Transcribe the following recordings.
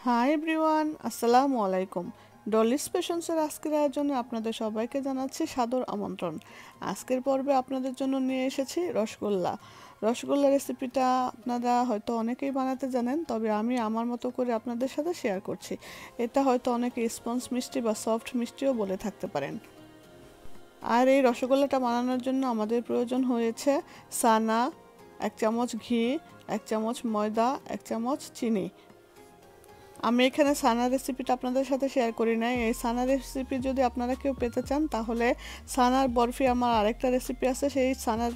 Hi everyone, আসসালামু আলাইকুম। ডলি স্পেশালসের আজকের আয়োজনে আপনাদের সবাইকে জানাচ্ছি সাদর আমন্ত্রণ। আজকের পর্বে আপনাদের জন্য নিয়ে এসেছি রসগোল্লা। রসগোল্লা রেসিপিটা আপনারা হয়তো অনেকেই বানাতে জানেন, তবে আমি আমার মতো করে আপনাদের সাথে শেয়ার করছি। এটা হয়তো অনেকে স্পঞ্জ মিষ্টি বা সফট মিষ্টিও বলে থাকতে পারেন। আর এই রসগোল্লাটা বানানোর জন্য আমাদের প্রয়োজন হয়েছে ছানা, 1 চামচ ঘি, 1 চামচ ময়দা, 1 চামচ চিনি। আমি এখানে ছানার রেসিপিটা আপনাদের সাথে শেয়ার করি নাই। এই ছানার রেসিপি যদি আপনারা কেউ পেতে চান তাহলে ছানার বরফি আমার আরেকটা রেসিপি আছে, সেই ছানার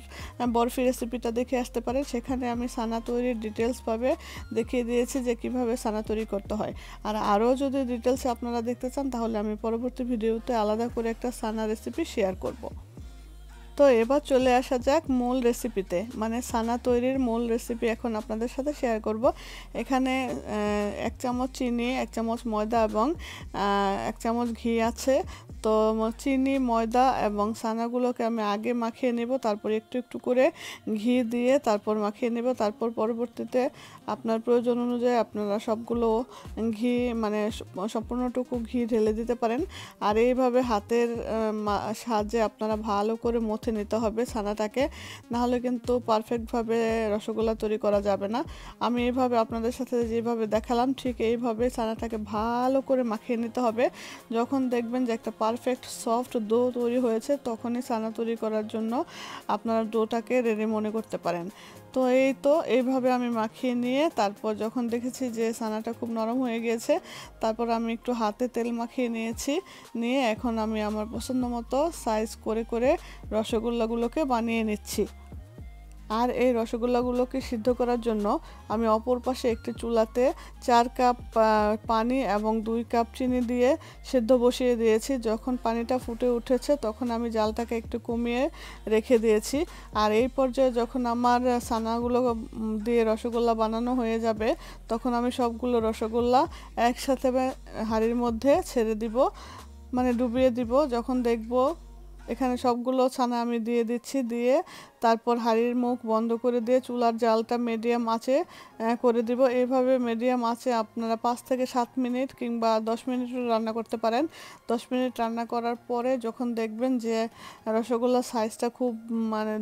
বরফি রেসিপিটা দেখে আসতে পারেন। সেখানে আমি ছানা তৈরির ডিটেলসভাবে দেখিয়ে দিয়েছি যে কিভাবে ছানা তৈরি করতে হয়। আর আরও যদি ডিটেলসে আপনারা দেখতে চান তাহলে আমি পরবর্তী ভিডিওতে আলাদা করে একটা ছানা রেসিপি শেয়ার করব। তো এবার চলে আসা যাক মূল রেসিপিতে, মানে ছানা তৈরির মূল রেসিপি এখন আপনাদের সাথে শেয়ার করব। এখানে 1 চামচ চিনি, 1 চামচ ময়দা এবং 1 চামচ ঘি আছে। তো চিনি, ময়দা এবং ছানাগুলোকে আমি আগে মাখিয়ে নেব, তারপর একটু একটু করে ঘি দিয়ে তারপর মাখিয়ে নেব। তারপর পরবর্তীতে আপনার প্রয়োজন অনুযায়ী আপনারা সবগুলো ঘি, মানে সম্পূর্ণটুকু ঘি ঢেলে দিতে পারেন। আর এইভাবে হাতের সাহায্যে আপনারা ভালো করে মথে নিতে হবে ছানাটাকে, নাহলে কিন্তু পারফেক্টভাবে রসগোল্লা তৈরি করা যাবে না। আমি এইভাবে আপনাদের সাথে যেভাবে দেখালাম ঠিক এইভাবে ছানাটাকে ভালো করে মাখিয়ে নিতে হবে। যখন দেখবেন যে একটা পারফেক্ট সফট ডো তৈরি হয়েছে তখনই ছানা তৈরি করার জন্য আপনারা ডোটাকে রেডি মনে করতে পারেন। তো এইভাবে আমি মাখিয়ে নিয়ে তারপর যখন দেখেছি যে ছানাটা খুব নরম হয়ে গিয়েছে, তারপর আমি একটু হাতে তেল মাখিয়ে নিয়েছি। নিয়ে এখন আমি আমার পছন্দ মতো সাইজ করে করে রসগোল্লাগুলোকে বানিয়ে নিচ্ছি। আর এই রসগোল্লাগুলোকে সিদ্ধ করার জন্য আমি অপর পাশে একটি চুলাতে 4 কাপ পানি এবং 2 কাপ চিনি দিয়ে সেদ্ধ বসিয়ে দিয়েছি। যখন পানিটা ফুটে উঠেছে তখন আমি জালটাকে একটু কমিয়ে রেখে দিয়েছি। আর এই পর্যায়ে যখন আমার ছানাগুলো দিয়ে রসগোল্লা বানানো হয়ে যাবে তখন আমি সবগুলো রসগোল্লা একসাথে হাঁড়ির মধ্যে ছেড়ে দিব, মানে ডুবিয়ে দিব। যখন দেখব এখানে সবগুলো ছানা আমি দিয়ে দিচ্ছি, দিয়ে তারপর হাঁড়ির মুখ বন্ধ করে দিয়ে চুলার জালটা মিডিয়াম আঁচে করে দিব। এইভাবে মিডিয়াম আঁচে আপনারা 5 থেকে 7 মিনিট কিংবা 10 মিনিটও রান্না করতে পারেন। 10 মিনিট রান্না করার পরে যখন দেখবেন যে রসগোল্লার সাইজটা খুব, মানে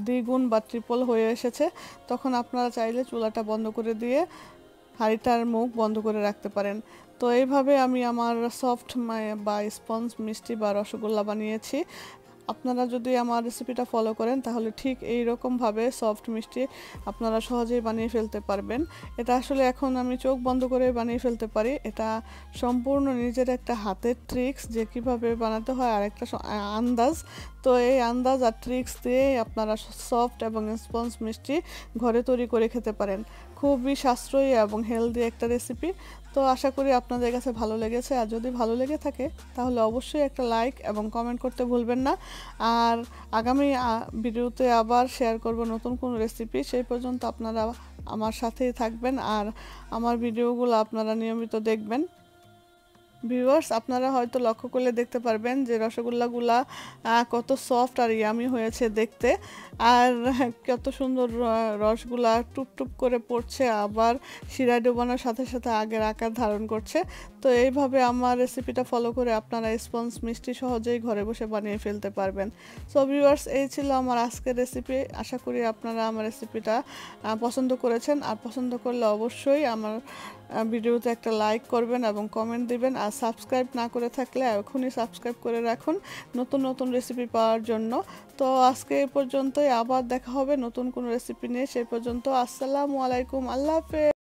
দ্বিগুণ বা ট্রিপল হয়ে এসেছে, তখন আপনারা চাইলে চুলাটা বন্ধ করে দিয়ে হাঁড়িটার মুখ বন্ধ করে রাখতে পারেন। তো এইভাবে আমি আমার সফট বা স্পঞ্জ মিষ্টি বা রসগোল্লা বানিয়েছি। আপনারা যদি আমার রেসিপিটা ফলো করেন তাহলে ঠিক এই রকমভাবে সফট মিষ্টি আপনারা সহজেই বানিয়ে ফেলতে পারবেন। এটা আসলে এখন আমি চোখ বন্ধ করে বানিয়ে ফেলতে পারি। এটা সম্পূর্ণ নিজের একটা হাতের ট্রিক্স, যে কিভাবে বানাতে হয় আর একটা আন্দাজ। তো এই আন্দাজ আর ট্রিক্স দিয়েই আপনারা সফট এবং স্পঞ্জ মিষ্টি ঘরে তৈরি করে খেতে পারেন। খুবই সাশ্রয়ী এবং হেলদি একটা রেসিপি। তো আশা করি আপনাদের কাছে ভালো লেগেছে। আর যদি ভালো লেগে থাকে তাহলে অবশ্যই একটা লাইক এবং কমেন্ট করতে ভুলবেন না। আর আগামী ভিডিওতে আবার শেয়ার করব নতুন কোনো রেসিপি। সেই পর্যন্ত আপনারা আমার সাথেই থাকবেন আর আমার ভিডিওগুলো আপনারা নিয়মিত দেখবেন। ভিউয়ার্স, আপনারা হয়তো লক্ষ্য করলে দেখতে পারবেন যে রসগোল্লাগুলা কত সফট আর ইয়ামি হয়েছে দেখতে, আর কত সুন্দর রসগুলা টুপটুপ করে পড়ছে, আবার শিরায় ডোবানোর সাথে সাথে আগের আকার ধারণ করছে। তো এইভাবে আমার রেসিপিটা ফলো করে আপনারা স্পঞ্জ মিষ্টি সহজেই ঘরে বসে বানিয়ে ফেলতে পারবেন। সো ভিউয়ার্স, এই ছিল আমার আজকের রেসিপি। আশা করি আপনারা আমার রেসিপিটা পছন্দ করেছেন। আর পছন্দ করলে অবশ্যই আমার ভিডিওতে একটা লাইক করবেন এবং কমেন্ট দিবেন। আর সাবস্ক্রাইব না করে থাকলে এখনই সাবস্ক্রাইব করে রাখুন নতুন নতুন রেসিপি পাওয়ার জন্য। তো আজকে এই পর্যন্তই, আবার দেখা হবে নতুন কোনো রেসিপি নিয়ে। সেই পর্যন্ত আসসালামু আলাইকুম, আল্লাহ হাফেজ।